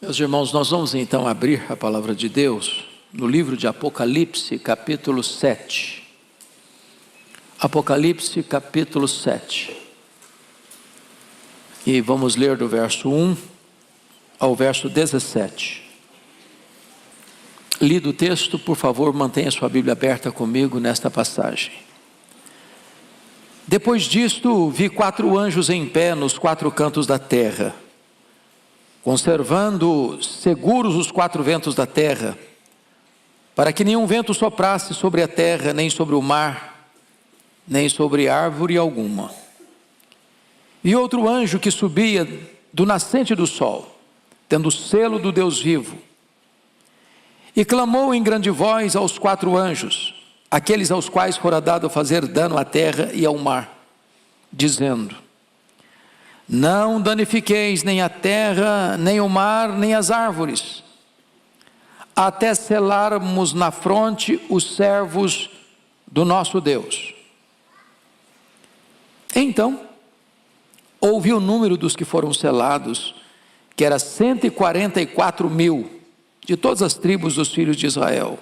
Meus irmãos, nós vamos então abrir a palavra de Deus no livro de Apocalipse, capítulo 7. Apocalipse, capítulo 7. E vamos ler do verso 1 ao verso 17. Lido o texto, por favor, mantenha sua Bíblia aberta comigo nesta passagem. Depois disto, vi 4 anjos em pé nos 4 cantos da terra, conservando seguros os 4 ventos da terra, para que nenhum vento soprasse sobre a terra, nem sobre o mar, nem sobre árvore alguma. E outro anjo que subia do nascente do sol, tendo o selo do Deus vivo, e clamou em grande voz aos 4 anjos, aqueles aos quais fora dado fazer dano à terra e ao mar, dizendo: não danifiqueis nem a terra, nem o mar, nem as árvores, até selarmos na fronte os servos do nosso Deus. Então, ouvi o número dos que foram selados, que era 144.000, de todas as tribos dos filhos de Israel.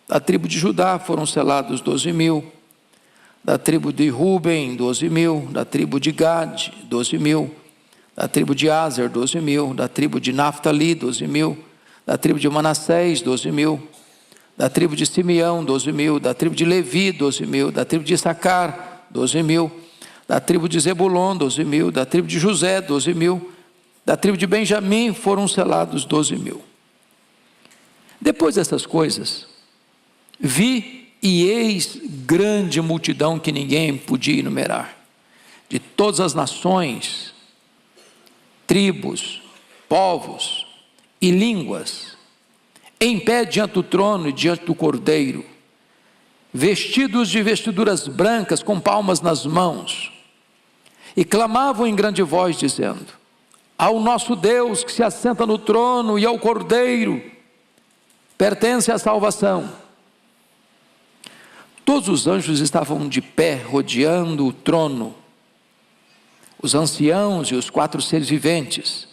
Da tribo de Judá foram selados 12.000, da tribo de Ruben 12.000, da tribo de Gade 12.000, da tribo de Aser 12.000, da tribo de Naftali 12.000, da tribo de Manassés 12.000, da tribo de Simeão 12.000, da tribo de Levi 12.000, da tribo de Issacar 12.000, da tribo de Zebulon 12.000, da tribo de José 12.000, da tribo de Benjamim foram selados 12.000. Depois dessas coisas, vi e eis grande multidão que ninguém podia enumerar, de todas as nações, tribos, povos e línguas, em pé diante do trono e diante do Cordeiro, vestidos de vestiduras brancas, com palmas nas mãos, e clamavam em grande voz, dizendo: ao nosso Deus que se assenta no trono e ao Cordeiro pertence a salvação. Todos os anjos estavam de pé, rodeando o trono, os anciãos e os 4 seres viventes,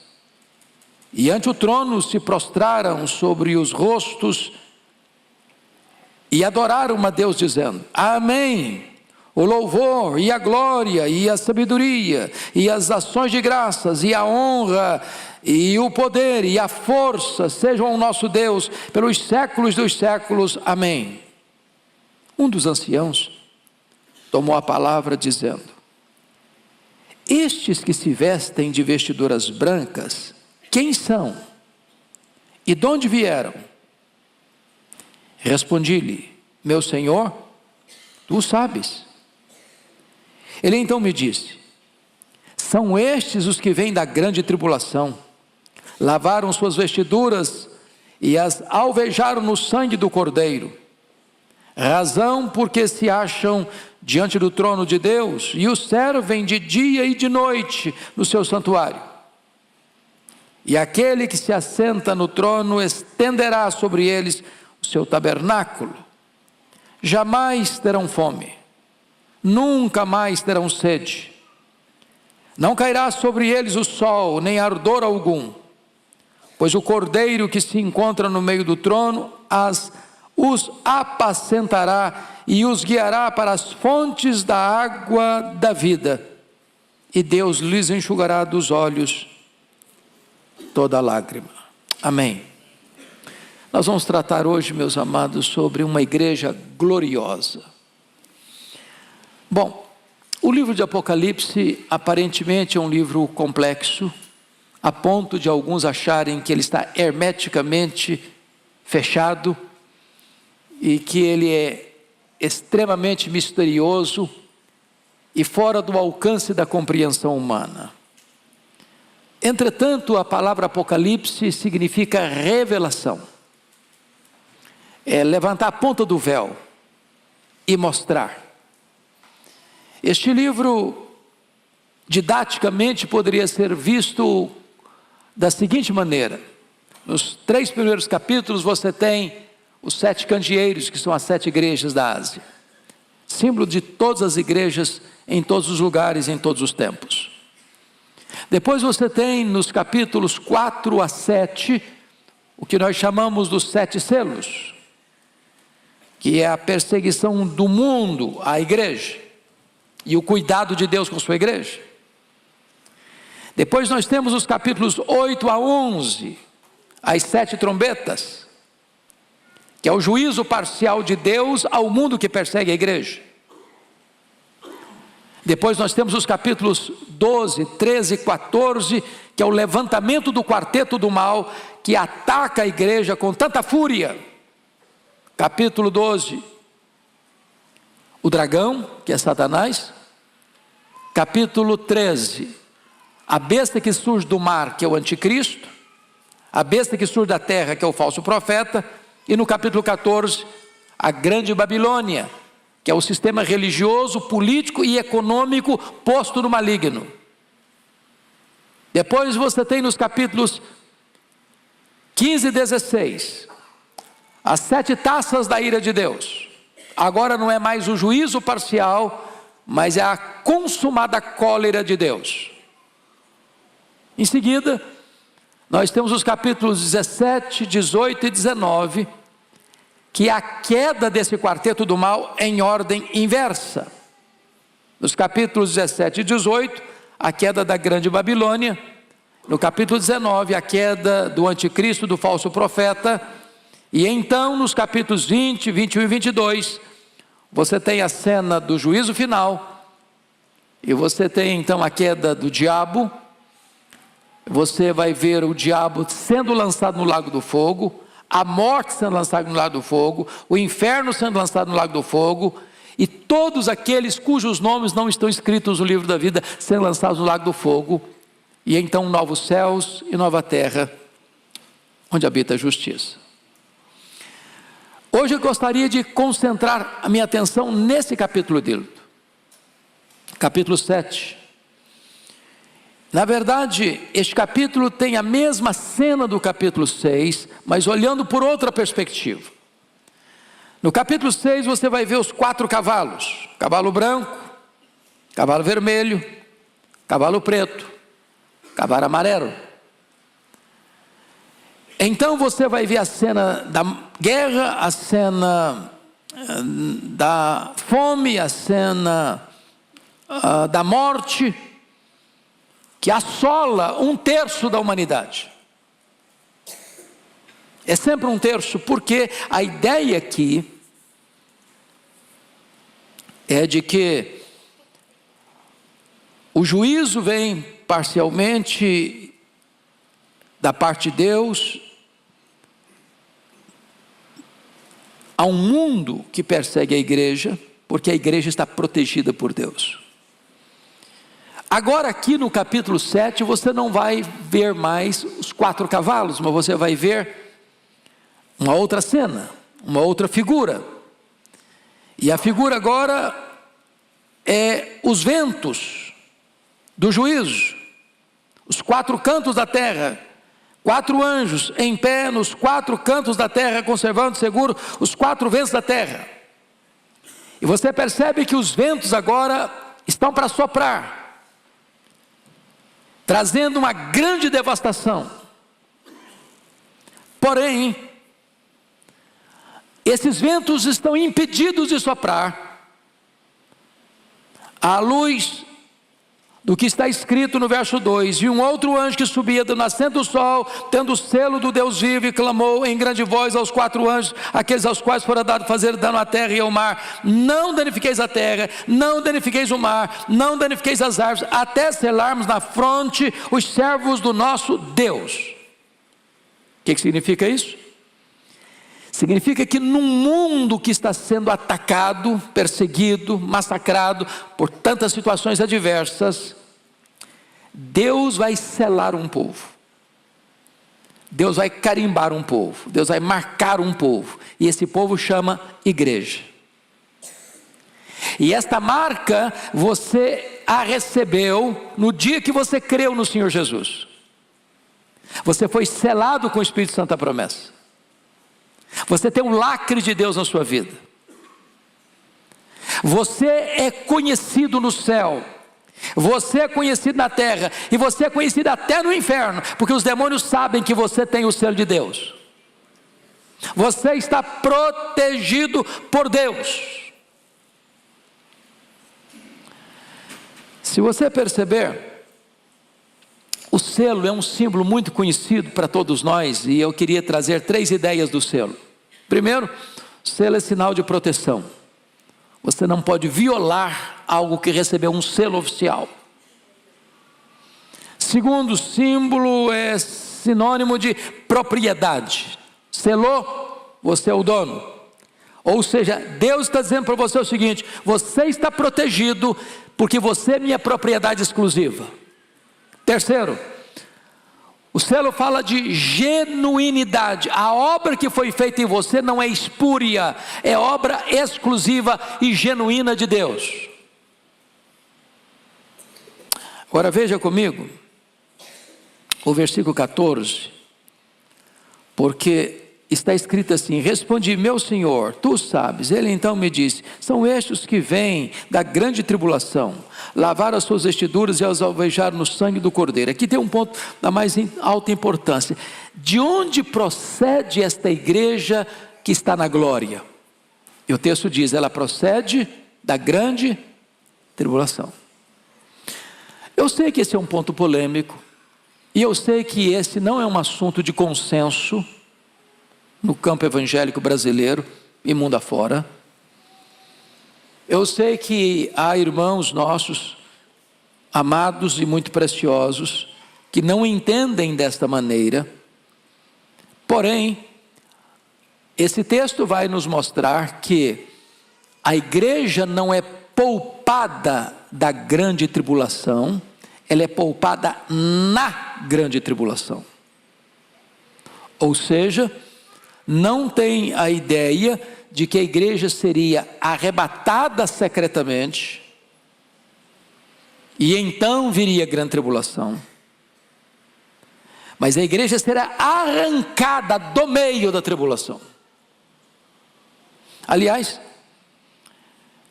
e ante o trono se prostraram sobre os rostos e adoraram a Deus, dizendo: amém, o louvor e a glória e a sabedoria e as ações de graças e a honra e o poder e a força sejam ao nosso Deus pelos séculos dos séculos, amém. Um dos anciãos tomou a palavra dizendo: estes que se vestem de vestiduras brancas, quem são? E de onde vieram? Respondi-lhe: meu senhor, tu sabes. Ele então me disse: são estes os que vêm da grande tribulação, lavaram suas vestiduras e as alvejaram no sangue do Cordeiro, razão porque se acham diante do trono de Deus e o servem de dia e de noite no seu santuário. E aquele que se assenta no trono estenderá sobre eles o seu tabernáculo. Jamais terão fome, nunca mais terão sede. Não cairá sobre eles o sol, nem ardor algum, pois o Cordeiro que se encontra no meio do trono os apacentará e os guiará para as fontes da água da vida, e Deus lhes enxugará dos olhos toda lágrima. Amém. Nós vamos tratar hoje, meus amados, sobre uma igreja gloriosa. Bom, o livro de Apocalipse aparentemente é um livro complexo, a ponto de alguns acharem que ele está hermeticamente fechado, e que ele é extremamente misterioso e fora do alcance da compreensão humana. Entretanto, a palavra Apocalipse significa revelação. É levantar a ponta do véu e mostrar. Este livro, didaticamente, poderia ser visto da seguinte maneira: nos 3 primeiros capítulos você tem os 7 candeeiros, que são as 7 igrejas da Ásia, símbolo de todas as igrejas, em todos os lugares, em todos os tempos. Depois você tem nos capítulos 4 a 7, o que nós chamamos dos 7 selos, que é a perseguição do mundo à igreja, e o cuidado de Deus com sua igreja. Depois nós temos os capítulos 8 a 11, as 7 trombetas, que é o juízo parcial de Deus ao mundo que persegue a igreja. Depois nós temos os capítulos 12, 13 e 14, que é o levantamento do quarteto do mal, que ataca a igreja com tanta fúria. Capítulo 12, o dragão, que é Satanás. Capítulo 13, a besta que surge do mar, que é o anticristo. A besta que surge da terra, que é o falso profeta. E no capítulo 14, a grande Babilônia, que é o sistema religioso, político e econômico posto no maligno. Depois você tem nos capítulos 15 e 16, as 7 taças da ira de Deus. Agora não é mais o juízo parcial, mas é a consumada cólera de Deus. Em seguida, nós temos os capítulos 17, 18 e 19, que é a queda desse quarteto do mal em ordem inversa. Nos capítulos 17 e 18, a queda da grande Babilônia. No capítulo 19, a queda do anticristo, do falso profeta. E então, nos capítulos 20, 21 e 22, você tem a cena do juízo final. E você tem então a queda do diabo. Você vai ver o diabo sendo lançado no lago do fogo, a morte sendo lançada no lago do fogo, o inferno sendo lançado no lago do fogo, e todos aqueles cujos nomes não estão escritos no livro da vida sendo lançados no lago do fogo. E então novos céus e nova terra, onde habita a justiça. Hoje eu gostaria de concentrar a minha atenção nesse capítulo dele, capítulo 7. Na verdade, este capítulo tem a mesma cena do capítulo 6, mas olhando por outra perspectiva. No capítulo 6 você vai ver os 4 cavalos: cavalo branco, cavalo vermelho, cavalo preto, cavalo amarelo. Então você vai ver a cena da guerra, a cena da fome, a cena da morte, que assola 1/3 da humanidade. É sempre 1/3, porque a ideia aqui é de que o juízo vem parcialmente da parte de Deus a um mundo que persegue a igreja, porque a igreja está protegida por Deus. Agora aqui no capítulo 7 você não vai ver mais os 4 cavalos, mas você vai ver uma outra cena, uma outra figura. E a figura agora é os ventos do juízo, os 4 cantos da terra, 4 anjos em pé nos 4 cantos da terra, conservando seguro os 4 ventos da terra. E você percebe que os ventos agora estão para soprar, trazendo uma grande devastação. Porém, esses ventos estão impedidos de soprar à luz do que está escrito no verso 2: e um outro anjo que subia do nascente do sol, tendo o selo do Deus vivo, e clamou em grande voz aos 4 anjos, aqueles aos quais fora dado fazer dano à terra e ao mar: não danifiqueis a terra, não danifiqueis o mar, não danifiqueis as árvores, até selarmos na fronte os servos do nosso Deus. O que significa isso? Significa que num mundo que está sendo atacado, perseguido, massacrado por tantas situações adversas, Deus vai selar um povo. Deus vai carimbar um povo. Deus vai marcar um povo. E esse povo chama igreja. E esta marca você a recebeu no dia que você creu no Senhor Jesus. Você foi selado com o Espírito Santo da promessa. Você tem um lacre de Deus na sua vida. Você é conhecido no céu. Você é conhecido na terra, e você é conhecido até no inferno, porque os demônios sabem que você tem o selo de Deus. Você está protegido por Deus. Se você perceber, o selo é um símbolo muito conhecido para todos nós, e eu queria trazer 3 ideias do selo. Primeiro, o selo é sinal de proteção. Você não pode violar algo que recebeu um selo oficial. Segundo, o símbolo é sinônimo de propriedade. Selou, você é o dono. Ou seja, Deus está dizendo para você o seguinte: você está protegido, porque você é minha propriedade exclusiva. Terceiro, o selo fala de genuinidade. A obra que foi feita em você não é espúria, é obra exclusiva e genuína de Deus. Agora veja comigo o versículo 14, porque está escrito assim: respondi, meu Senhor, tu sabes. Ele então me disse: são estes que vêm da grande tribulação, lavaram as suas vestiduras e as alvejaram no sangue do Cordeiro. Aqui tem um ponto da mais alta importância: de onde procede esta igreja que está na glória? E o texto diz: ela procede da grande tribulação. Eu sei que esse é um ponto polêmico, e eu sei que esse não é um assunto de consenso no campo evangélico brasileiro e mundo afora. Eu sei que há irmãos nossos, amados e muito preciosos, que não entendem desta maneira. Porém, esse texto vai nos mostrar que a igreja não é poupada da grande tribulação, ela é poupada na grande tribulação. Ou seja, não tem a ideia de que a igreja seria arrebatada secretamente e então viria a grande tribulação. Mas a igreja será arrancada do meio da tribulação. Aliás,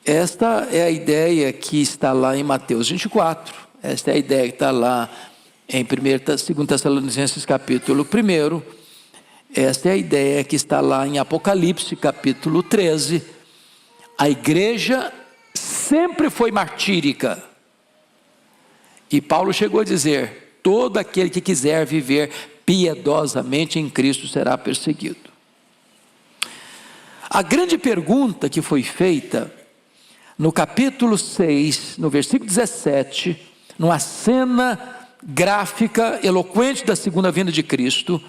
esta é a ideia que está lá em Mateus 24. Esta é a ideia que está lá em 2 Tessalonicenses capítulo 1. Esta é a ideia que está lá em Apocalipse capítulo 13. A igreja sempre foi martírica. E Paulo chegou a dizer: todo aquele que quiser viver piedosamente em Cristo será perseguido. A grande pergunta que foi feita no capítulo 6, no versículo 17, numa cena gráfica, eloquente da segunda vinda de Cristo,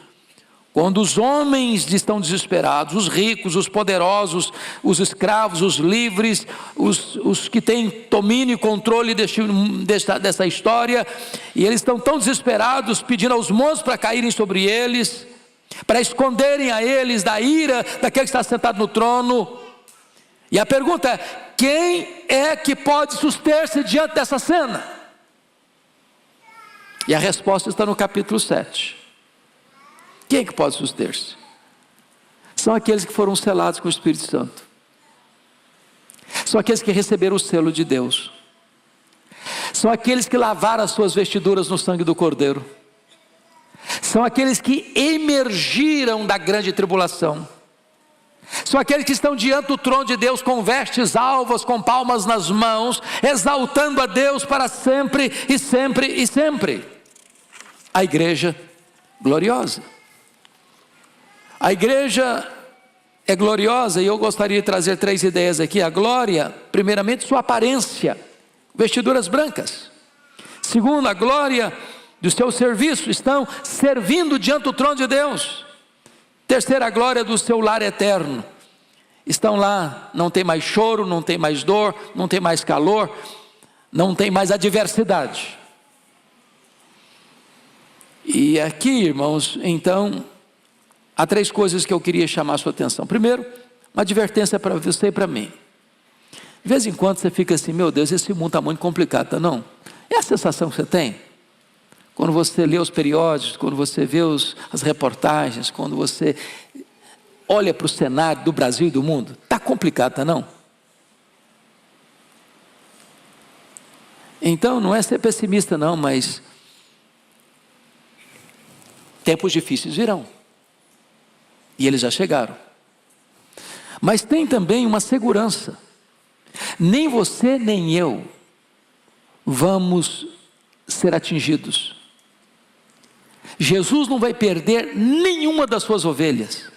quando os homens estão desesperados, os ricos, os poderosos, os escravos, os livres, os que têm domínio e controle dessa história, e eles estão tão desesperados, pedindo aos monstros para caírem sobre eles, para esconderem a eles da ira daquele que está sentado no trono. E a pergunta é: quem é que pode suster-se diante dessa cena? E a resposta está no capítulo 7. Quem é que pode suster-se? São aqueles que foram selados com o Espírito Santo. São aqueles que receberam o selo de Deus. São aqueles que lavaram as suas vestiduras no sangue do Cordeiro. São aqueles que emergiram da grande tribulação. São aqueles que estão diante do trono de Deus com vestes alvas, com palmas nas mãos, exaltando a Deus para sempre e sempre e sempre. A igreja gloriosa. A igreja é gloriosa, e eu gostaria de trazer 3 ideias aqui. A glória, primeiramente, sua aparência, vestiduras brancas. Segundo, a glória do seu serviço, estão servindo diante do trono de Deus. Terceira, a glória do seu lar eterno. Estão lá, não tem mais choro, não tem mais dor, não tem mais calor, não tem mais adversidade. E aqui, irmãos, então, há 3 coisas que eu queria chamar a sua atenção. Primeiro, uma advertência para você e para mim. De vez em quando você fica assim: meu Deus, esse mundo está muito complicado, tá não? É a sensação que você tem? Quando você lê os periódicos, quando você vê as reportagens, quando você olha para o cenário do Brasil e do mundo, está complicado, tá não? Então, não é ser pessimista não, mas tempos difíceis virão. E eles já chegaram. Mas tem também uma segurança. Nem você nem eu vamos ser atingidos. Jesus não vai perder nenhuma das suas ovelhas.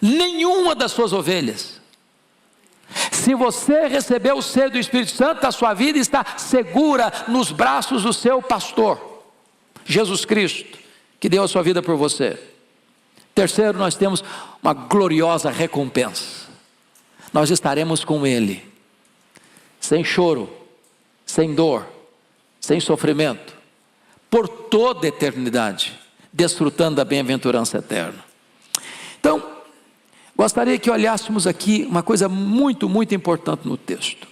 Nenhuma das suas ovelhas. Se você recebeu o selo do Espírito Santo, a sua vida está segura nos braços do seu pastor, Jesus Cristo, que deu a sua vida por você. Terceiro, nós temos uma gloriosa recompensa. Nós estaremos com Ele, sem choro, sem dor, sem sofrimento, por toda a eternidade, desfrutando da bem-aventurança eterna. Então, gostaria que olhássemos aqui uma coisa muito, muito importante no texto.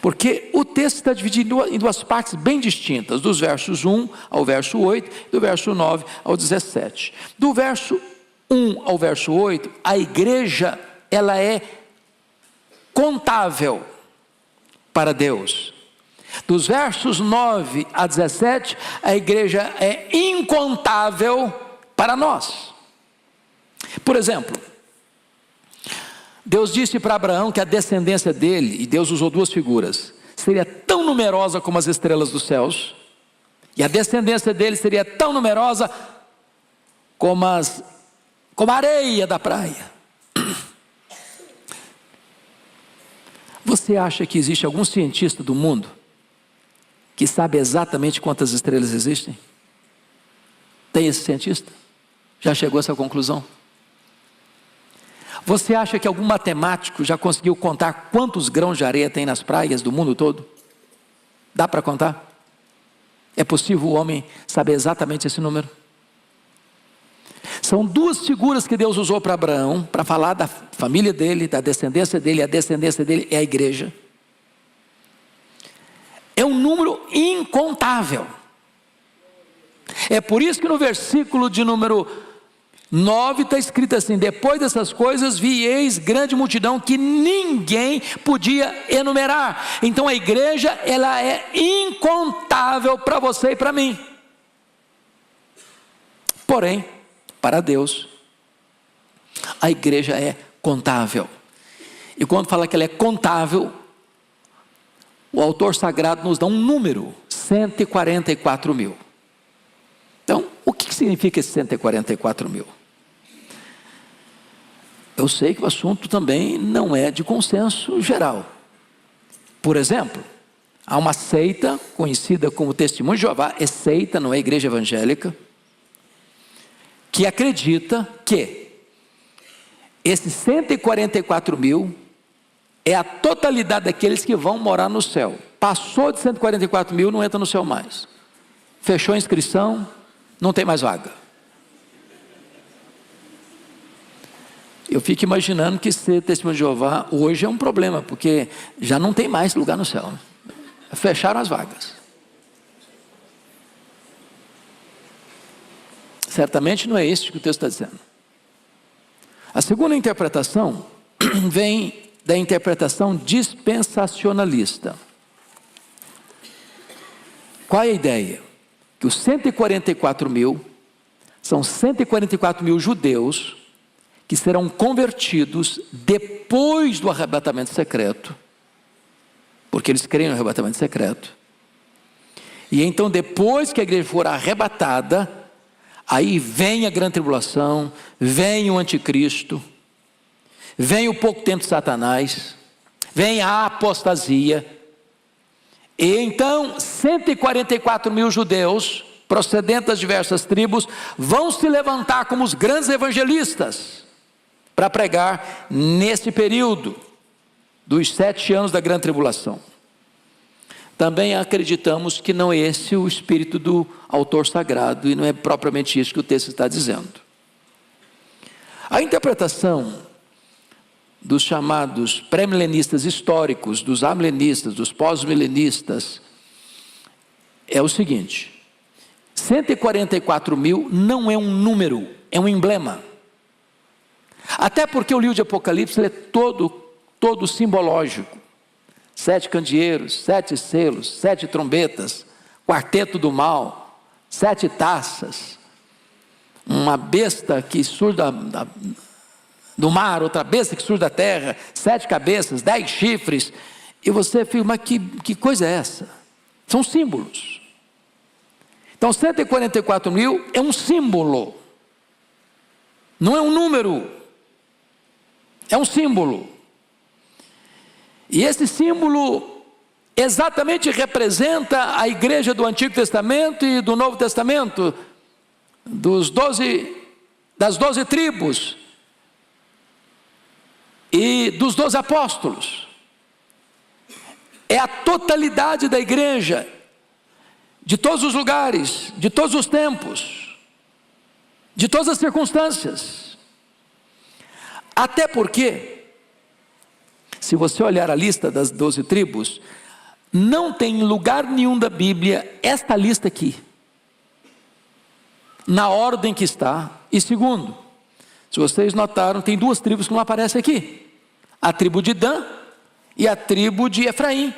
Porque o texto está dividido em duas partes bem distintas, dos versos 1 ao verso 8, do verso 9 ao 17. Do verso 1 ao verso 8, a igreja, ela é contável para Deus. Dos versos 9 a 17, a igreja é incontável para nós. Por exemplo, Deus disse para Abraão que a descendência dele, e Deus usou duas figuras, seria tão numerosa como as estrelas dos céus, e a descendência dele seria tão numerosa como a areia da praia. Você acha que existe algum cientista do mundo que sabe exatamente quantas estrelas existem? Tem esse cientista? Já chegou a essa conclusão? Você acha que algum matemático já conseguiu contar quantos grãos de areia tem nas praias do mundo todo? Dá para contar? É possível o homem saber exatamente esse número? São duas figuras que Deus usou para Abraão, para falar da família dele, da descendência dele. A descendência dele é a igreja. É um número incontável. É por isso que no versículo de número 9 está escrito assim: depois dessas coisas vi eis grande multidão que ninguém podia enumerar. Então a igreja, ela é incontável para você e para mim. Porém, para Deus, a igreja é contável. E quando fala que ela é contável, o autor sagrado nos dá um número: 144 mil. Então, o que significa esse 144 mil? Eu sei que o assunto também não é de consenso geral. Por exemplo, há uma seita conhecida como Testemunho de Jeová, é seita, não é igreja evangélica, que acredita que esses 144 mil é a totalidade daqueles que vão morar no céu. Passou de 144 mil, não entra no céu mais. Fechou a inscrição, não tem mais vaga. Eu fico imaginando que ser testemunho de Jeová hoje é um problema, porque já não tem mais lugar no céu. Fecharam as vagas. Certamente não é isso que o texto está dizendo. A segunda interpretação vem da interpretação dispensacionalista. Qual é a ideia? Que os 144 mil são 144 mil judeus que serão convertidos depois do arrebatamento secreto, porque eles creem no arrebatamento secreto. E então, depois que a igreja for arrebatada, aí vem a grande tribulação, vem o anticristo, vem o pouco tempo de Satanás, vem a apostasia. E então 144 mil judeus, procedentes das diversas tribos, vão se levantar como os grandes evangelistas, para pregar nesse período dos 7 anos da grande tribulação. Também acreditamos que não é esse o espírito do autor sagrado, e não é propriamente isso que o texto está dizendo. A interpretação dos chamados pré-milenistas históricos, dos amilenistas, dos pós-milenistas, é o seguinte: 144 mil não é um número, é um emblema. Até porque o livro de Apocalipse ele é todo simbológico. 7 candeeiros, 7 selos, 7 trombetas, quarteto do mal, 7 taças, uma besta que surge do mar, outra besta que surge da terra, 7 cabeças, 10 chifres, e você fica, mas que coisa é essa? São símbolos. Então 144 mil é um símbolo, não é um número, é um símbolo. E esse símbolo exatamente representa a igreja do Antigo Testamento e do Novo Testamento, das 12 tribos e dos 12 apóstolos. É a totalidade da igreja, de todos os lugares, de todos os tempos, de todas as circunstâncias. Até porque, se você olhar a lista das 12 tribos, não tem em lugar nenhum da Bíblia esta lista aqui, na ordem que está. E segundo, se vocês notaram, tem 2 tribos que não aparecem aqui, a tribo de Dan e a tribo de Efraim,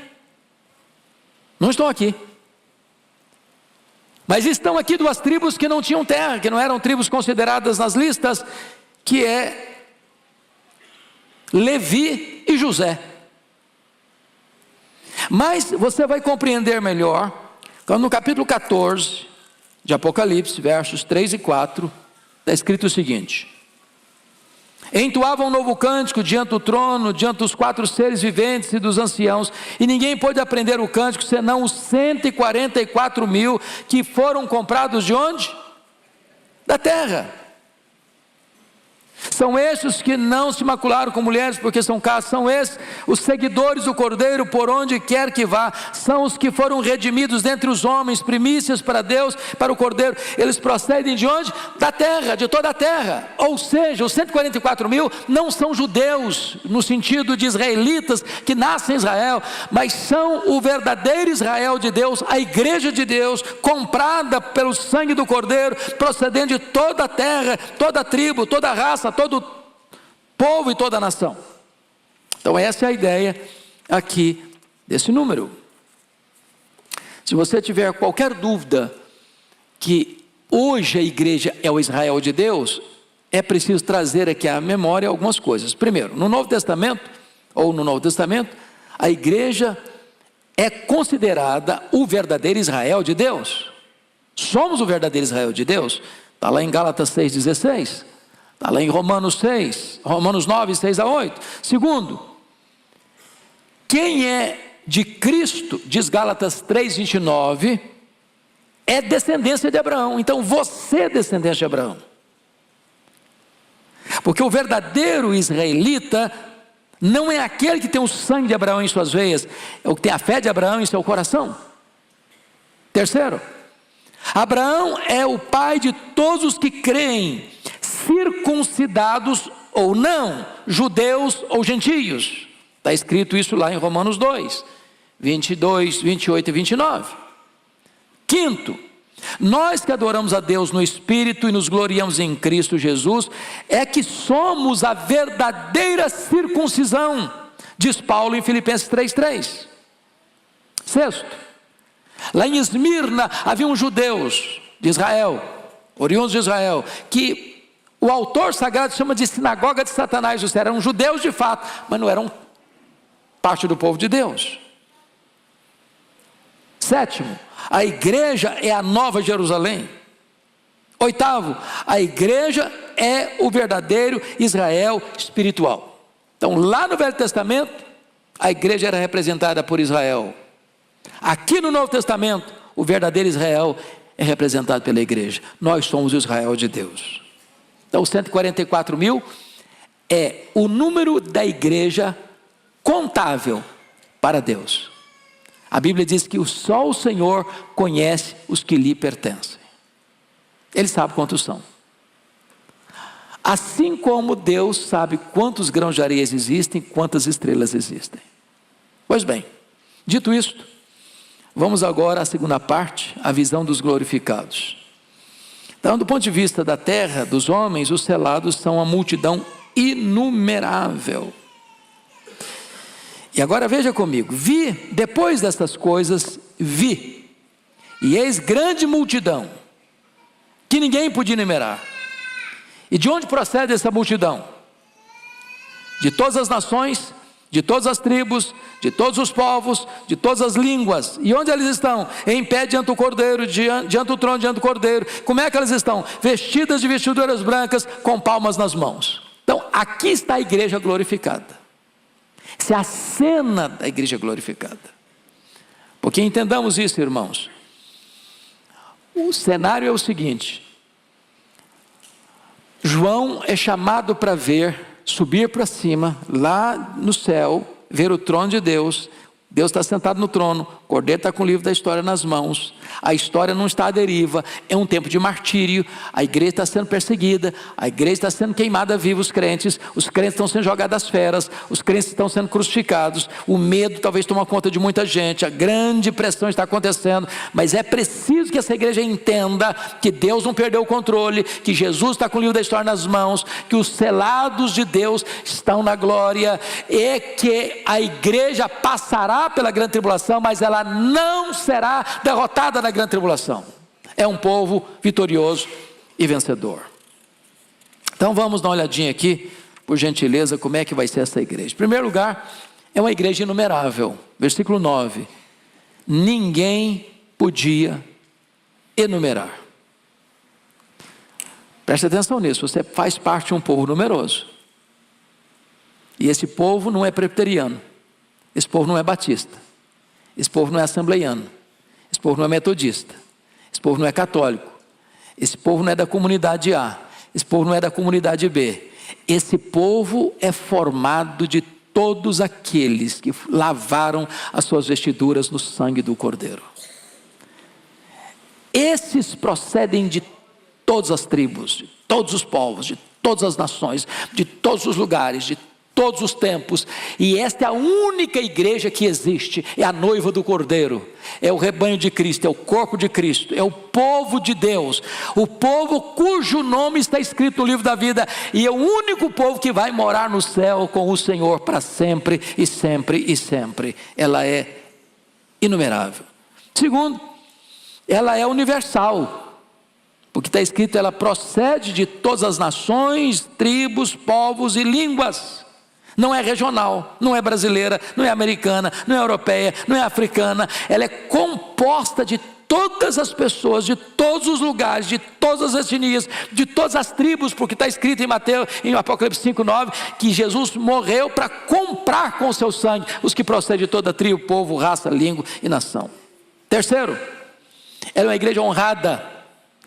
não estão aqui. Mas estão aqui 2 tribos que não tinham terra, que não eram tribos consideradas nas listas, que é Levi e José. Mas você vai compreender melhor quando no capítulo 14 de Apocalipse, versos 3 e 4, está escrito o seguinte: entoavam um novo cântico diante do trono, diante dos 4 seres viventes e dos anciãos, e ninguém pôde aprender o cântico, senão os 144 mil que foram comprados de onde? Da terra. São estes que não se macularam com mulheres, porque são casos, são esses os seguidores do Cordeiro por onde quer que vá, são os que foram redimidos dentre os homens, primícias para Deus, para o Cordeiro. Eles procedem de onde? Da terra, de toda a terra. Ou seja, os 144 mil não são judeus, no sentido de israelitas que nascem em Israel, mas são o verdadeiro Israel de Deus, a igreja de Deus, comprada pelo sangue do Cordeiro, procedendo de toda a terra, toda a tribo, toda a raça, todo povo e toda a nação. Então essa é a ideia aqui desse número. Se você tiver qualquer dúvida que hoje a igreja é o Israel de Deus, é preciso trazer aqui à memória algumas coisas. Primeiro, no Novo Testamento, a igreja é considerada o verdadeiro Israel de Deus. Somos o verdadeiro Israel de Deus. Está lá em Gálatas 6,16. Está lá em Romanos 9, 6 a 8. Segundo, quem é de Cristo, diz Gálatas 3, 29, é descendência de Abraão. Então você é descendência de Abraão. Porque o verdadeiro israelita não é aquele que tem o sangue de Abraão em suas veias, é o que tem a fé de Abraão em seu coração. Terceiro, Abraão é o pai de todos os que creem, circuncidados ou não, judeus ou gentios. Está escrito isso lá em Romanos 2, 22, 28 e 29. Quinto, nós que adoramos a Deus no Espírito e nos gloriamos em Cristo Jesus, é que somos a verdadeira circuncisão, diz Paulo em Filipenses 3,3. Sexto, lá em Esmirna haviam judeus de Israel, oriundos de Israel, que o autor sagrado chama de sinagoga de Satanás. Os eram judeus de fato, mas não eram parte do povo de Deus. Sétimo, a igreja é a nova Jerusalém. Oitavo, a igreja é o verdadeiro Israel espiritual. Então lá no Velho Testamento, a igreja era representada por Israel. Aqui no Novo Testamento, o verdadeiro Israel é representado pela igreja. Nós somos o Israel de Deus. Então 144 mil é o número da igreja contável para Deus. A Bíblia diz que só o Senhor conhece os que lhe pertencem. Ele sabe quantos são. Assim como Deus sabe quantos grãos de areia existem, quantas estrelas existem. Pois bem, dito isto, vamos agora à segunda parte, a visão dos glorificados. Então, do ponto de vista da terra, dos homens, os selados são uma multidão inumerável. E agora veja comigo, depois destas coisas, vi, e eis grande multidão, que ninguém podia enumerar. E de onde procede essa multidão? De todas as nações, de todas as tribos, de todos os povos, de todas as línguas. E onde eles estão? Em pé diante do Cordeiro, diante do trono, diante do Cordeiro. Como é que elas estão? Vestidas de vestiduras brancas, com palmas nas mãos. Então, aqui está a igreja glorificada. Essa é a cena da igreja glorificada. Porque entendamos isso, irmãos. O cenário é o seguinte: João é chamado para subir para cima, lá no céu, ver o trono de Deus. Deus está sentado no trono, o Cordeiro está com o livro da história nas mãos, a história não está à deriva, é um tempo de martírio, a igreja está sendo perseguida, a igreja está sendo queimada viva, os crentes estão sendo jogados às feras, os crentes estão sendo crucificados, o medo talvez toma conta de muita gente, a grande pressão está acontecendo, mas é preciso que essa igreja entenda que Deus não perdeu o controle, que Jesus está com o livro da história nas mãos, que os selados de Deus estão na glória, e que a igreja passará pela grande tribulação, mas ela não será derrotada na grande tribulação. É um povo vitorioso e vencedor. Então vamos dar uma olhadinha aqui, por gentileza, como é que vai ser essa igreja. Em primeiro lugar, é uma igreja inumerável. Versículo 9: ninguém podia enumerar. Preste atenção nisso, você faz parte de um povo numeroso. E esse povo não é presbiteriano, esse povo não é batista, esse povo não é assembleiano, esse povo não é metodista, esse povo não é católico, esse povo não é da comunidade A, esse povo não é da comunidade B. Esse povo é formado de todos aqueles que lavaram as suas vestiduras no sangue do Cordeiro. Esses procedem de todas as tribos, de todos os povos, de todas as nações, de todos os lugares, de todos os tempos, e esta é a única igreja que existe, é a noiva do Cordeiro, é o rebanho de Cristo, é o corpo de Cristo, é o povo de Deus, o povo cujo nome está escrito no livro da vida, e é o único povo que vai morar no céu com o Senhor para sempre e sempre e sempre. Ela é inumerável. Segundo, ela é universal, porque está escrito, ela procede de todas as nações, tribos, povos e línguas. Não é regional, não é brasileira, não é americana, não é europeia, não é africana. Ela é composta de todas as pessoas, de todos os lugares, de todas as etnias, de todas as tribos, porque está escrito em Apocalipse 5:9, que Jesus morreu para comprar com o seu sangue os que procedem de toda tribo, povo, raça, língua e nação. Terceiro, ela é uma igreja honrada.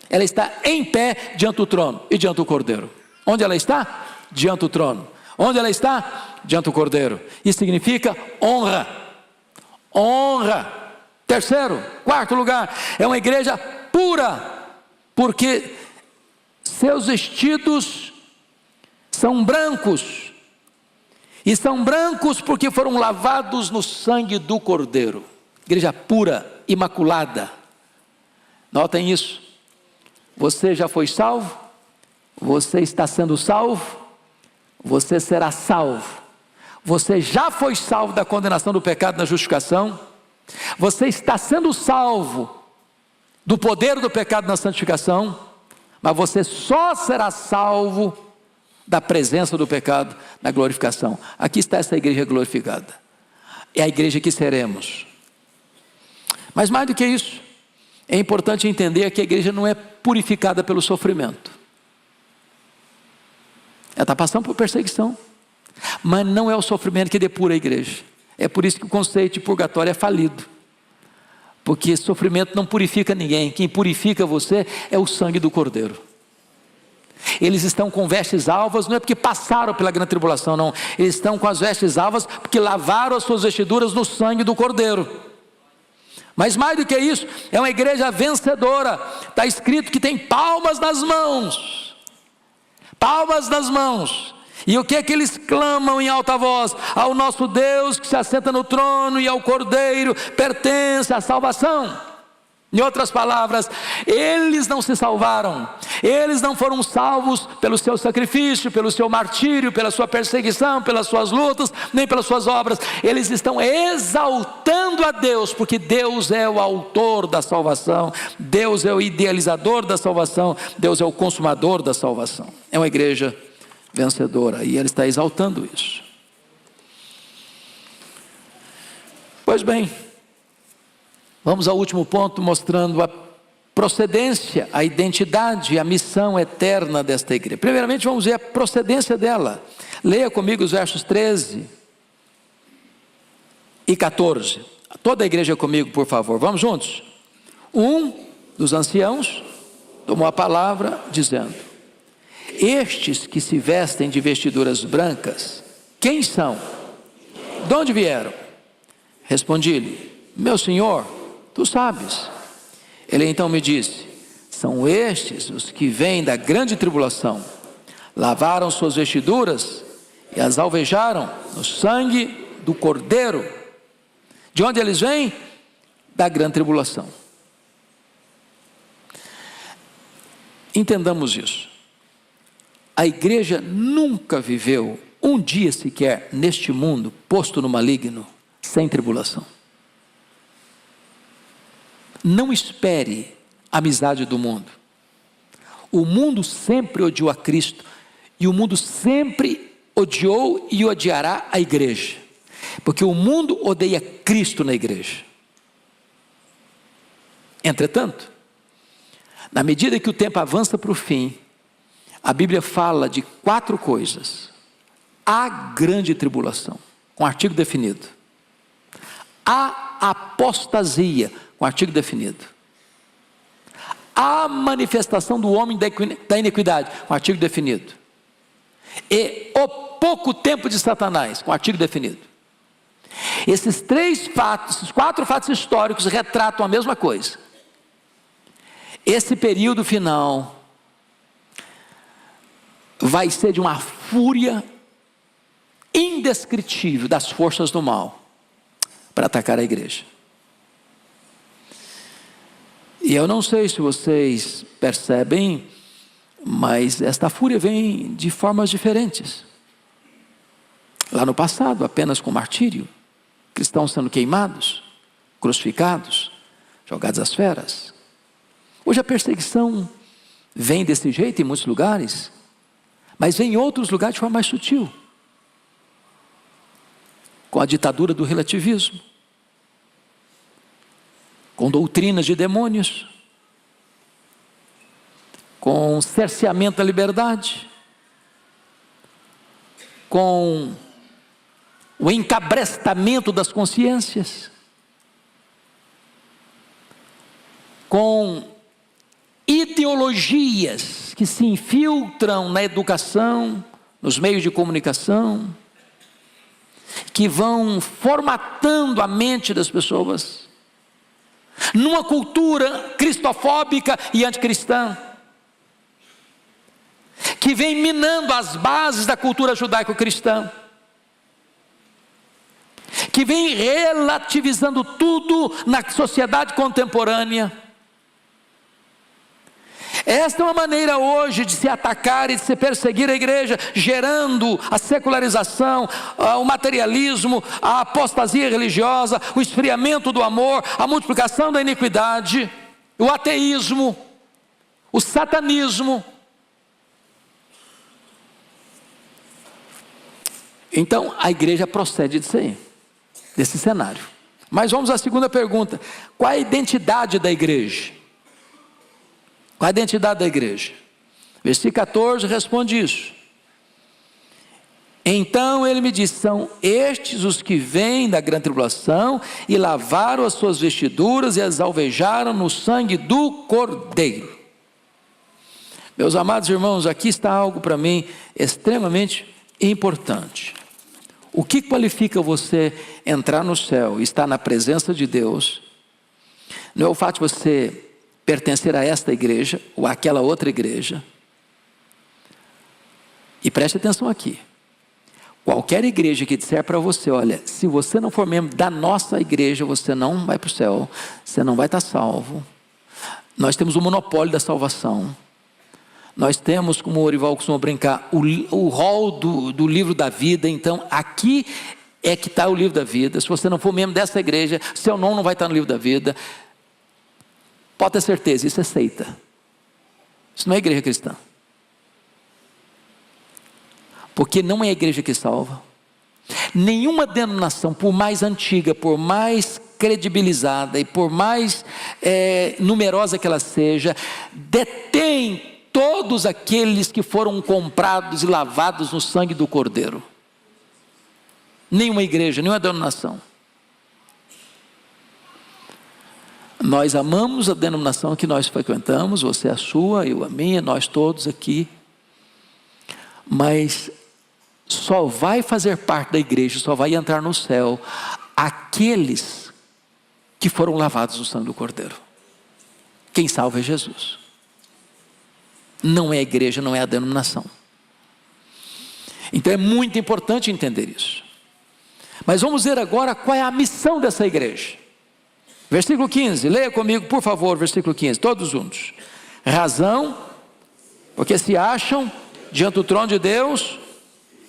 Ela está em pé diante do trono e diante do Cordeiro. Onde ela está? Diante do trono. Onde ela está? Diante do Cordeiro. Isso significa honra. Honra. Terceiro, quarto lugar, é uma igreja pura, porque seus vestidos são brancos. E são brancos porque foram lavados no sangue do Cordeiro. Igreja pura, imaculada. Notem isso. Você já foi salvo? Você está sendo salvo? Você será salvo. Você já foi salvo da condenação do pecado na justificação. Você está sendo salvo do poder do pecado na santificação. Mas você só será salvo da presença do pecado na glorificação. Aqui está essa igreja glorificada. É a igreja que seremos. Mas mais do que isso, é importante entender que a igreja não é purificada pelo sofrimento. Ela está passando por perseguição, mas não é o sofrimento que depura a igreja. É por isso que o conceito de purgatório é falido, porque sofrimento não purifica ninguém. Quem purifica você é o sangue do Cordeiro. Eles estão com vestes alvas, não é porque passaram pela grande tribulação, não. Eles estão com as vestes alvas porque lavaram as suas vestiduras no sangue do Cordeiro. Mas mais do que isso, é uma igreja vencedora. Está escrito que tem palmas nas mãos. Palmas nas mãos. E o que é que eles clamam em alta voz? Ao nosso Deus que se assenta no trono e ao Cordeiro pertence a salvação. Em outras palavras, eles não se salvaram, eles não foram salvos pelo seu sacrifício, pelo seu martírio, pela sua perseguição, pelas suas lutas, nem pelas suas obras. Eles estão exaltando a Deus, porque Deus é o autor da salvação, Deus é o idealizador da salvação, Deus é o consumador da salvação. É uma igreja vencedora, e Ele está exaltando isso. Pois bem, vamos ao último ponto, mostrando a procedência, a identidade, a missão eterna desta igreja. Primeiramente, vamos ver a procedência dela. Leia comigo os versos 13 e 14. Toda a igreja comigo, por favor. Vamos juntos? Um dos anciãos tomou a palavra, dizendo: estes que se vestem de vestiduras brancas, quem são? De onde vieram? Respondi-lhe: meu senhor, tu sabes. Ele então me disse: são estes os que vêm da grande tribulação, lavaram suas vestiduras e as alvejaram no sangue do Cordeiro. De onde eles vêm? Da grande tribulação. Entendamos isso. A igreja nunca viveu um dia sequer neste mundo posto no maligno sem tribulação. Não espere a amizade do mundo. O mundo sempre odiou a Cristo, e o mundo sempre odiou e odiará a igreja, porque o mundo odeia Cristo na igreja. Entretanto, na medida que o tempo avança para o fim, a Bíblia fala de 4 coisas: a grande tribulação, com artigo definido; a apostasia, com artigo definido; a manifestação do homem da iniquidade, com artigo definido; e o pouco tempo de Satanás, com artigo definido. Esses 3 fatos, esses 4 fatos históricos retratam a mesma coisa. Esse período final vai ser de uma fúria indescritível das forças do mal para atacar a igreja. E eu não sei se vocês percebem, mas esta fúria vem de formas diferentes. Lá no passado, apenas com martírio, cristãos sendo queimados, crucificados, jogados às feras. Hoje a perseguição vem desse jeito em muitos lugares, mas vem em outros lugares de forma mais sutil, com a ditadura do relativismo, com doutrinas de demônios, com cerceamento da liberdade, com o encabrestamento das consciências, com ideologias que se infiltram na educação, nos meios de comunicação, que vão formatando a mente das pessoas numa cultura cristofóbica e anticristã, que vem minando as bases da cultura judaico-cristã, que vem relativizando tudo na sociedade contemporânea. Esta é uma maneira hoje de se atacar e de se perseguir a igreja, gerando a secularização, o materialismo, a apostasia religiosa, o esfriamento do amor, a multiplicação da iniquidade, o ateísmo, o satanismo. Então a igreja procede disso aí, desse cenário. Mas vamos à segunda pergunta: qual é a identidade da igreja? Qual a identidade da igreja? Versículo 14 responde isso. Então ele me disse: são estes os que vêm da grande tribulação e lavaram as suas vestiduras e as alvejaram no sangue do Cordeiro. Meus amados irmãos, aqui está algo para mim extremamente importante. O que qualifica você entrar no céu e estar na presença de Deus não é o fato de você pertencer a esta igreja ou àquela outra igreja. E preste atenção aqui: qualquer igreja que disser para você: olha, se você não for membro da nossa igreja, você não vai para o céu, você não vai estar salvo, Nós temos o monopólio da salvação. Nós temos, como o Orival costuma brincar, o rol do livro da vida. Então aqui é que está o livro da vida. Se você não for membro dessa igreja, seu nome não vai estar no livro da vida. Pode ter certeza, isso é seita. Isso não é igreja cristã. Porque não é a igreja que salva. Nenhuma denominação, por mais antiga, por mais credibilizada e por mais numerosa que ela seja, detém todos aqueles que foram comprados e lavados no sangue do Cordeiro. Nenhuma igreja, nenhuma denominação. Nós amamos a denominação que nós frequentamos, você a sua, eu a minha, nós todos aqui, mas só vai fazer parte da igreja, só vai entrar no céu aqueles que foram lavados no sangue do Cordeiro. Quem salva é Jesus. Não é a igreja, não é a denominação. Então é muito importante entender isso. Mas vamos ver agora qual é a missão dessa igreja. Versículo 15, leia comigo por favor, versículo 15, todos juntos. Razão, porque se acham diante do trono de Deus,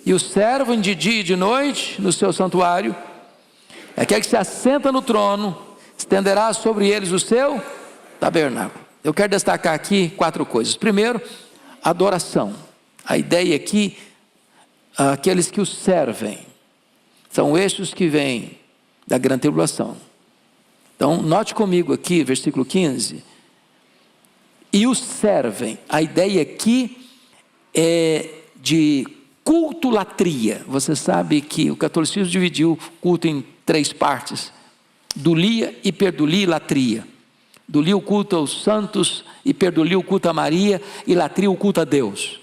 e o servem de dia e de noite no seu santuário. Aquele que se assenta no trono, estenderá sobre eles o seu tabernáculo. Eu quero destacar aqui 4 coisas. Primeiro, adoração. A ideia aqui, aqueles que o servem, são estes que vêm da grande tribulação. Então, note comigo aqui, versículo 15. E o servem. A ideia aqui é de cultulatria. Você sabe que o catolicismo dividiu o culto em 3 partes: dulia, hiperdulia e latria. Dulia o culto aos santos, hiperdulia o culto a Maria e latria o culto a Deus.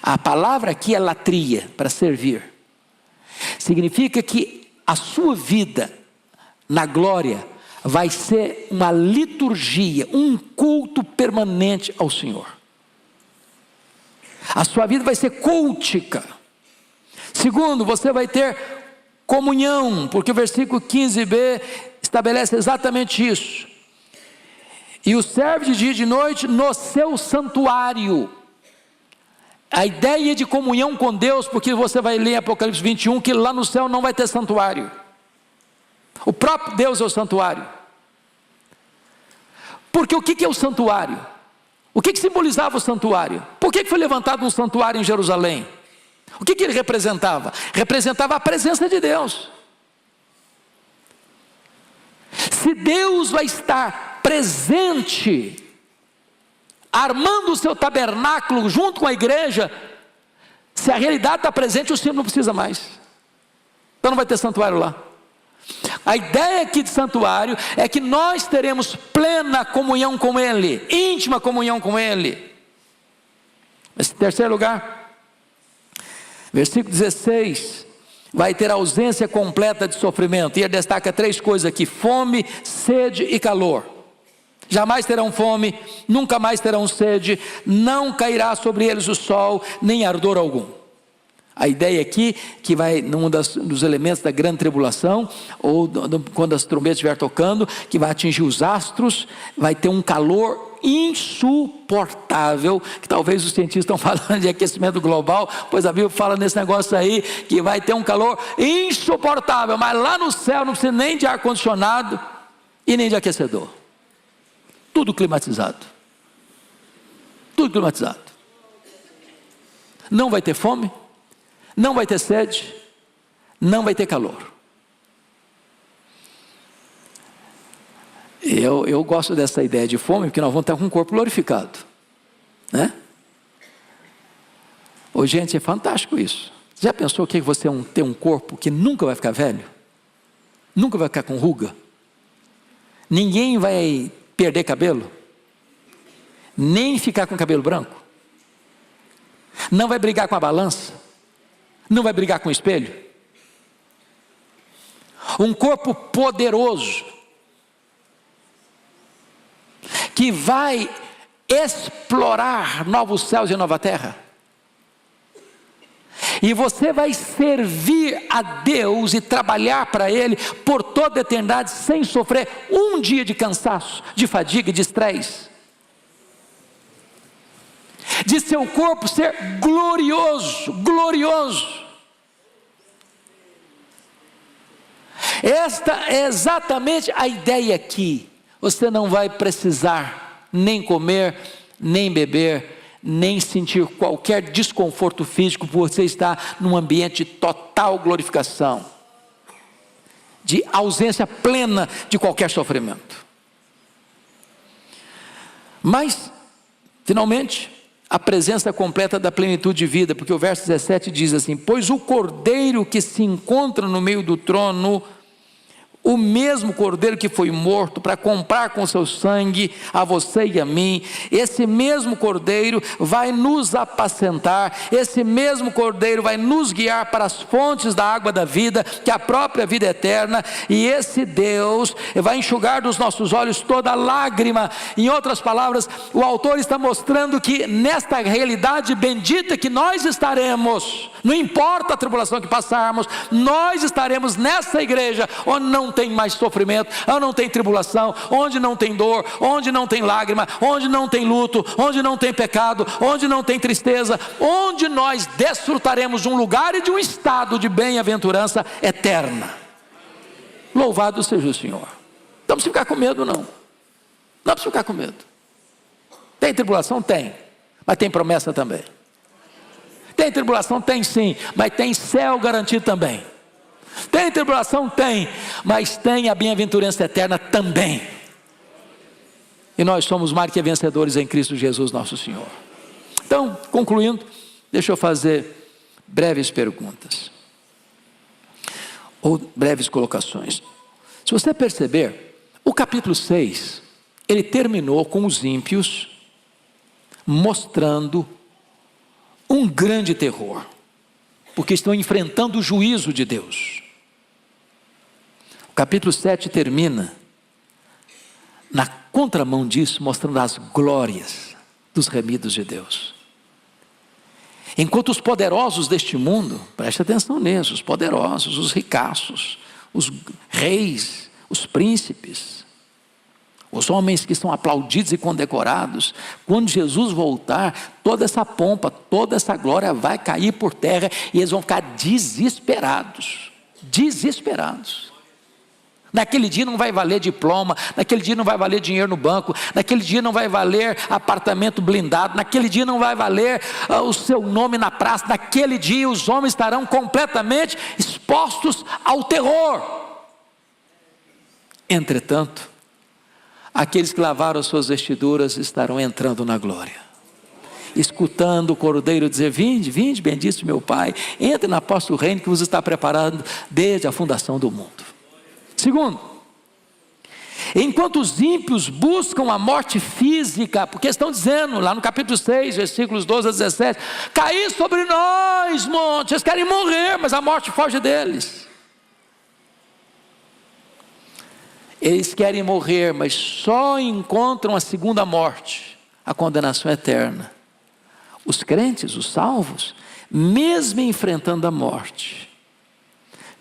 A palavra aqui é latria, para servir. Significa que a sua vida na glória vai ser uma liturgia, um culto permanente ao Senhor. A sua vida vai ser cultica. Segundo, você vai ter comunhão, porque o versículo 15b estabelece exatamente isso. E o serve de dia e de noite no seu santuário. A ideia de comunhão com Deus, porque você vai ler em Apocalipse 21, que lá no céu não vai ter santuário. O próprio Deus é o santuário. Porque o que é o santuário? O que simbolizava o santuário? Por que foi levantado um santuário em Jerusalém? O que ele representava? Representava a presença de Deus. Se Deus vai estar presente, armando o seu tabernáculo junto com a igreja, se a realidade está presente, o Senhor não precisa mais. Então não vai ter santuário lá. A ideia aqui de santuário é que nós teremos plena comunhão com Ele, íntima comunhão com Ele. Em terceiro lugar, versículo 16, vai ter ausência completa de sofrimento, e ele destaca 3 coisas aqui: fome, sede e calor. Jamais terão fome, nunca mais terão sede, não cairá sobre eles o sol, nem ardor algum. A ideia aqui, que vai num dos elementos da grande tribulação, ou quando as trombetas estiver tocando, que vai atingir os astros, vai ter um calor insuportável, que talvez os cientistas estão falando de aquecimento global, pois a Bíblia fala nesse negócio aí, que vai ter um calor insuportável, mas lá no céu não precisa nem de ar-condicionado e nem de aquecedor. Tudo climatizado. Tudo climatizado. Não vai ter fome, não vai ter sede, não vai ter calor. Eu gosto dessa ideia de fome, porque nós vamos estar com o corpo glorificado, né? Ô, gente, é fantástico isso. Já pensou que você tem um corpo que nunca vai ficar velho? Nunca vai ficar com ruga? Ninguém vai perder cabelo? Nem ficar com cabelo branco? Não vai brigar com a balança? Não vai brigar com o espelho? Um corpo poderoso, que vai explorar novos céus e nova terra. E você vai servir a Deus e trabalhar para Ele por toda a eternidade, sem sofrer um dia de cansaço, de fadiga, de estresse. de seu corpo ser glorioso, glorioso. Esta é exatamente a ideia aqui. Você não vai precisar nem comer, nem beber, nem sentir qualquer desconforto físico, por você estar num ambiente de total glorificação, de ausência plena de qualquer sofrimento. Mas, finalmente, a presença completa da plenitude de vida, porque o verso 17 diz assim: pois o cordeiro que se encontra no meio do trono, o mesmo cordeiro que foi morto para comprar com seu sangue a você e a mim, esse mesmo cordeiro vai nos apacentar, esse mesmo cordeiro vai nos guiar para as fontes da água da vida, que é a própria vida eterna, e esse Deus vai enxugar dos nossos olhos toda lágrima. Em outras palavras, o autor está mostrando que nesta realidade bendita que nós estaremos, não importa a tribulação que passarmos, nós estaremos nessa igreja onde não tem mais sofrimento, onde não tem tribulação, onde não tem dor, onde não tem lágrima, onde não tem luto, onde não tem pecado, onde não tem tristeza, onde nós desfrutaremos de um lugar e de um estado de bem-aventurança eterna. Louvado seja o Senhor. Não precisa ficar com medo, não. Não precisa ficar com medo. Tem tribulação? Tem, mas tem promessa também. Tem tribulação? Tem sim, mas tem céu garantido também. Tem tribulação? Tem, mas tem a bem-aventurança eterna também. E nós somos mais que vencedores em Cristo Jesus nosso Senhor. Então, concluindo, deixa eu fazer breves perguntas, ou breves colocações. Se você perceber, o capítulo 6, ele terminou com os ímpios mostrando um grande terror, porque estão enfrentando o juízo de Deus. O capítulo 7 termina na contramão disso, mostrando as glórias dos remidos de Deus. Enquanto os poderosos deste mundo, preste atenção nisso, os poderosos, os ricaços, os reis, os príncipes, os homens que são aplaudidos e condecorados, quando Jesus voltar, toda essa pompa, toda essa glória vai cair por terra, e eles vão ficar desesperados, desesperados. Naquele dia não vai valer diploma, naquele dia não vai valer dinheiro no banco, naquele dia não vai valer apartamento blindado, naquele dia não vai valer o seu nome na praça, naquele dia os homens estarão completamente expostos ao terror. Entretanto, aqueles que lavaram as suas vestiduras estarão entrando na glória, escutando o cordeiro dizer: vinde, vinde, bendito meu Pai, entre na posse do reino que vos está preparado desde a fundação do mundo. Segundo, enquanto os ímpios buscam a morte física, porque estão dizendo lá no capítulo 6, versículos 12 a 17, caí sobre nós, monte, eles querem morrer, mas a morte foge deles. Eles querem morrer, mas só encontram a segunda morte, a condenação eterna. Os crentes, os salvos, mesmo enfrentando a morte,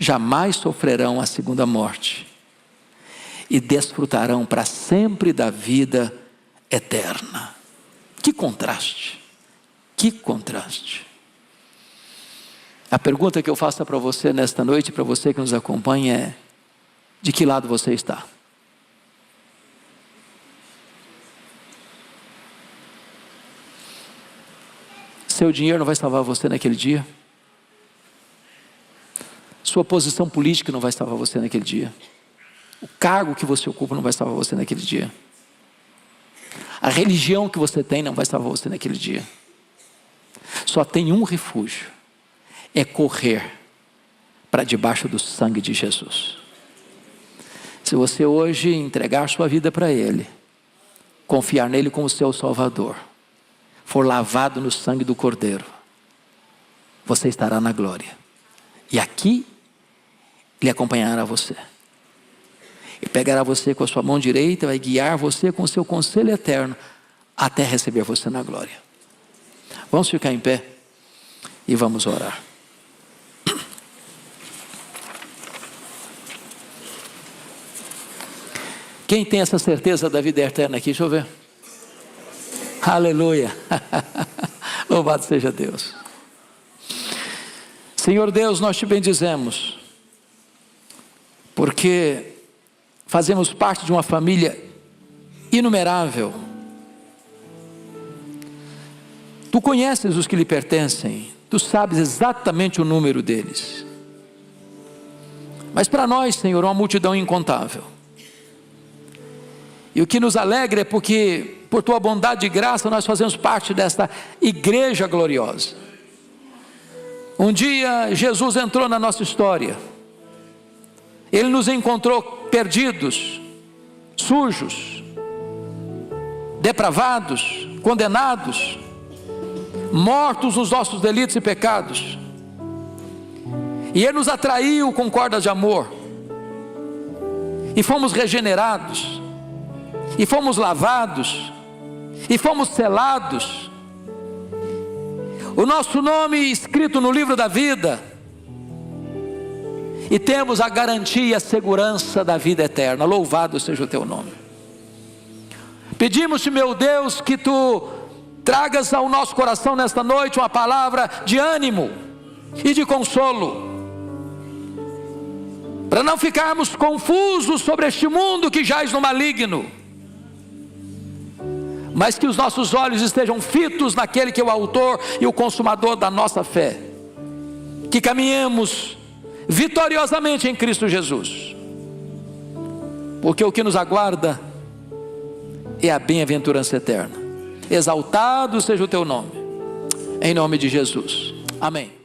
jamais sofrerão a segunda morte e desfrutarão para sempre da vida eterna. Que contraste, que contraste. A pergunta que eu faço para você nesta noite, para você que nos acompanha, é: de que lado você está? Seu dinheiro não vai salvar você naquele dia. Sua posição política não vai salvar você naquele dia. O cargo que você ocupa não vai salvar você naquele dia. A religião que você tem não vai salvar você naquele dia. Só tem um refúgio: é correr para debaixo do sangue de Jesus. Se você hoje entregar sua vida para Ele, confiar nele como seu Salvador, for lavado no sangue do Cordeiro, você estará na glória. E aqui, Ele acompanhará você. Ele pegará você com a sua mão direita, vai guiar você com o seu conselho eterno, até receber você na glória. Vamos ficar em pé e vamos orar. Quem tem essa certeza da vida eterna aqui? Deixa eu ver. Aleluia. Louvado seja Deus. Senhor Deus, nós te bendizemos, porque fazemos parte de uma família inumerável. Tu conheces os que lhe pertencem, tu sabes exatamente o número deles. Mas para nós, Senhor, é uma multidão incontável. E o que nos alegra é porque, por tua bondade e graça, nós fazemos parte desta igreja gloriosa. Um dia Jesus entrou na nossa história. Ele nos encontrou perdidos, sujos, depravados, condenados, mortos nos nossos delitos e pecados. E Ele nos atraiu com cordas de amor, e fomos regenerados, e fomos lavados, e fomos selados, o nosso nome escrito no livro da vida, e temos a garantia e a segurança da vida eterna. Louvado seja o teu nome. Pedimos-te, meu Deus, que tu tragas ao nosso coração nesta noite uma palavra de ânimo e de consolo, para não ficarmos confusos sobre este mundo que jaz no maligno, mas que os nossos olhos estejam fitos naquele que é o autor e o consumador da nossa fé, que caminhemos vitoriosamente em Cristo Jesus, porque o que nos aguarda é a bem-aventurança eterna. Exaltado seja o teu nome, em nome de Jesus, amém.